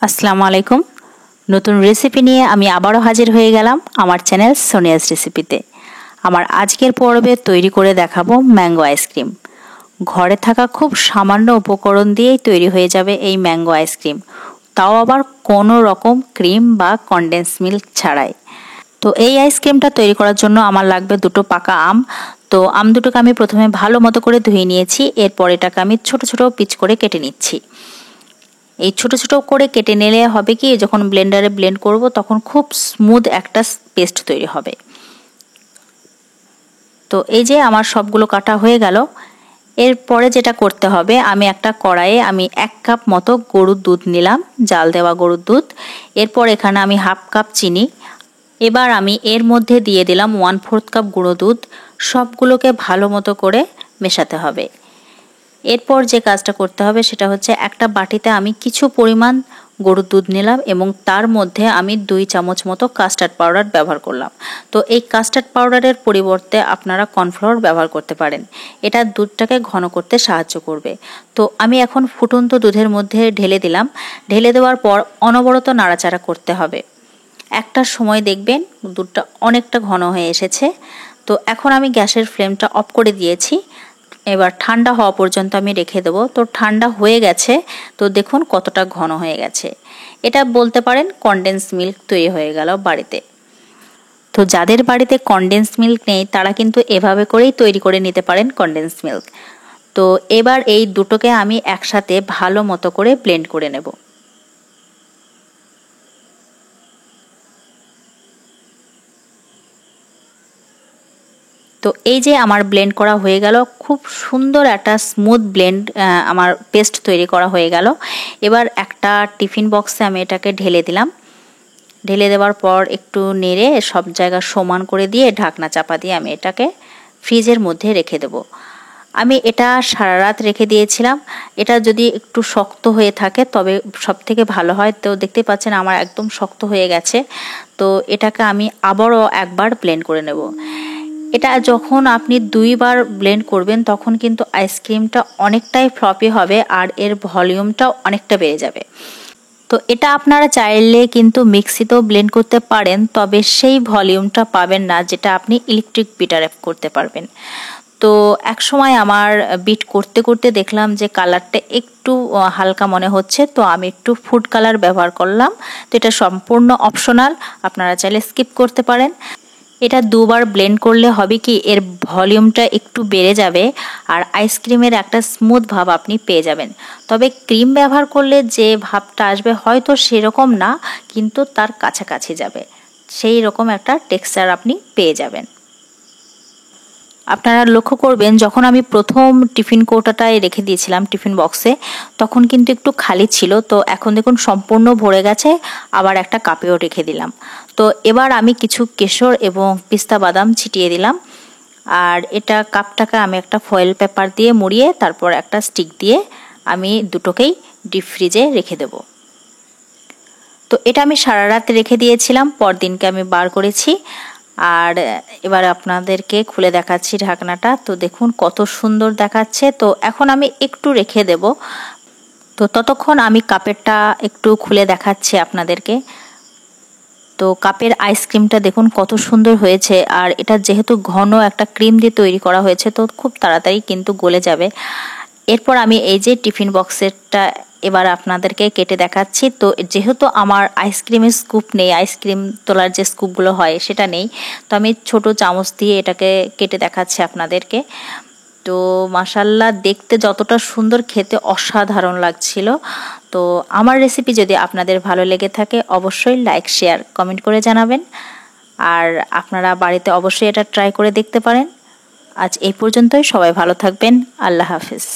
আসসালামু আলাইকুম। নতুন রেসিপি নিয়ে আমি আবারও হাজির হয়ে গেলাম আমার চ্যানেল সোনিয়াস রেসিপিতে। আমার আজকের পর্বে তৈরি করে দেখাবো ম্যাঙ্গো আইসক্রিম। ঘরে থাকা খুব সামান্য উপকরণ দিয়েই তৈরি হয়ে যাবে এই ম্যাঙ্গো আইসক্রিম, তাও আবার কোনো রকম ক্রিম বা কনডেন্স মিল্ক ছাড়াই। তো এই আইসক্রিমটা তৈরি করার জন্য আমার লাগবে দুটো পাকা আম। তো আম দুটোকে আমি প্রথমে ভালো মতো করে ধুয়ে নিয়েছি, এরপর এটাকে আমি ছোট ছোট পিচ করে কেটে নিচ্ছি। এই ছোট ছোট করে কেটে নিলে হবে কি, যখন ব্লেন্ডারে ব্লেন্ড করব তখন খুব স্মুথ একটা পেস্ট তৈরি হবে। তো এই যে আমার সবগুলো কাটা হয়ে গেল। এরপরে যেটা করতে হবে, আমি একটা কড়াইয়ে আমি 1 কাপ মতো গরুর দুধ নিলাম, জাল দেওয়া গরুর দুধ। এরপর এখানে আমি 1/2 কাপ চিনি। এবার আমি এর মধ্যে দিয়ে দিলাম 1/4 কাপ গুঁড়ো দুধ। সবগুলোকে ভালো মতো করে মেশাতে হবে। এরপর যে কাজটা করতে হবে সেটা হচ্ছে, একটা বাটিতে আমি কিছু পরিমাণ গরুর দুধ নিলাম এবং তার মধ্যে আমি 2 চামচ মতো কাস্টার্ড পাউডার ব্যবহার করলাম। তো এই কাস্টার্ড পাউডারের পরিবর্তে আপনারা কর্নফ্লাওয়ার ব্যবহার করতে পারেন। এটা দুধটাকে ঘন করতে সাহায্য করবে। তো আমি এখন ফুটন্ত দুধের মধ্যে ঢেলে দিলাম। ঢেলে দেওয়ার পর অনবরত নাড়াচাড়া করতে হবে। একটা সময় দেখবেন দুধটা অনেকটা ঘন হয়ে এসেছে। তো এখন আমি গ্যাসের ফ্লেমটা অফ করে দিয়েছি। এবার ঠান্ডা হওয়া পর্যন্ত আমি রেখে দেবো। তো ঠান্ডা হয়ে গেছে, তো দেখুন কতটা ঘন হয়ে গেছে। এটা বলতে পারেন কনডেন্স মিল্ক তৈরি হয়ে গেল বাড়িতে। তো যাদের বাড়িতে কনডেন্স মিল্ক নেই তারা কিন্তু এভাবে করেই তৈরি করে নিতে পারেন কনডেন্স মিল্ক। তো এবার এই দুটোকে আমি একসাথে ভালো মতো করে ব্লেন্ড করে নেব। তো এই যে আমার ব্লেন্ড করা হয়ে গেল, খুব সুন্দর একটা স্মুথ ব্লেন্ড আমার পেস্ট তৈরি করা হয়ে গেল। এবার একটা টিফিন বক্সে আমি এটাকে ঢেলে দিলাম। ঢেলে দেওয়ার পর একটু নেড়ে সব জায়গা সমান করে দিয়ে ঢাকনা চাপা দিয়ে আমি এটাকে ফ্রিজের মধ্যে রেখে দেব। আমি এটা সারা রাত রেখে দিয়েছিলাম। এটা যদি একটু শক্ত হয়ে থাকে তবে সব থেকে ভালো হয়। তো দেখতে পাচ্ছেন আমার একদম শক্ত হয়ে গেছে। তো এটাকে আমি আবারও একবার ব্লেন্ড করে নেব। এটা যখন আপনি 2 বার ব্লেন্ড করবেন তখন কিন্তু আইসক্রিমটা অনেকটাই ফ্লপি হবে আর এর ভলিউমটাও অনেকটা বেড়ে যাবে। তো এটা আপনারা চাইলে কিন্তু মিক্সিতেও ব্লেন্ড করতে পারেন, তবে সেই ভলিউমটা পাবেন না যেটা আপনি ইলেকট্রিক বিটারে করতে পারবেন। তো এক সময় আমার বিট করতে করতে দেখলাম যে কালারটা একটু হালকা মনে হচ্ছে, তো আমি একটু ফুড কালার ব্যবহার করলাম। তো এটা সম্পূর্ণ অপশনাল, আপনারা চাইলে স্কিপ করতে পারেন। এটা 2 বার ব্লেন্ড করলে হবে কি, এর ভলিউমটা একটু বেড়ে যাবে আর আইসক্রিমের একটা স্মুথ ভাব আপনি পেয়ে যাবেন। তবে ক্রিম ব্যবহার করলে যে ভাবটা আসবে হয়তো সেরকম না, কিন্তু তার কাছাকাছি যাবে, সেই রকম একটা টেক্সচার আপনি পেয়ে যাবেন। আপনারা লক্ষ্য করবেন যখন আমি প্রথম টিফিন কৌটাটায় রেখে দিয়েছিলাম টিফিন বক্সে, তখন কিন্তু একটু খালি ছিল। তো এখন দেখুন সম্পূর্ণ ভরে গেছে, আবার একটা কাপেও রেখে দিলাম। তো এবার আমি কিছু কেশর এবং পিস্তা বাদাম ছিটিয়ে দিলাম। আর এটা কাপটাকে আমি একটা ফয়েল পেপার দিয়ে মুড়িয়ে তারপর একটা স্টিক দিয়ে আমি দুটোকেই ডিপ ফ্রিজে রেখে দেব। তো এটা আমি সারা রাত রেখে দিয়েছিলাম, পরদিনকে আমি বার করেছি। আর এবার আপনাদেরকে খুলে দেখাচ্ছি ঢাকনাটা। তো দেখুন কত সুন্দর দেখাচ্ছে। তো এখন আমি একটু রেখে দেব। তো ততক্ষণ আমি কাপেরটা একটু খুলে দেখাচ্ছি আপনাদেরকে। তো কাপের আইসক্রিমটা দেখুন কত সুন্দর হয়েছে, আর এটা যেহেতু ঘন একটা ক্রিম দিয়ে তৈরি করা হয়েছে তো খুব তাড়াতাড়ি কিন্তু গলে যাবে। এরপর আমি এই যে টিফিন বক্সেরটা এবার আপনাদেরকে কেটে দেখাচ্ছি। তো যেহেতু আমার আইসক্রিমের স্কুপ নেই, আইসক্রিম তোলার যে স্কুপগুলো হয় সেটা নেই, তো আমি ছোট চামচ দিয়ে এটাকে কেটে দেখাচ্ছি আপনাদেরকে। তো মাশাআল্লাহ, দেখতে যতটা সুন্দর খেতে অসাধারণ লাগছিল। তো আমার রেসিপি যদি আপনাদের ভালো লেগে থাকে অবশ্যই লাইক, শেয়ার, কমেন্ট করে জানাবেন। আর আপনারা বাড়িতে অবশ্যই এটা ট্রাই করে দেখতে পারেন। আজ এই পর্যন্তই, সবাই ভালো থাকবেন। আল্লাহ হাফেজ।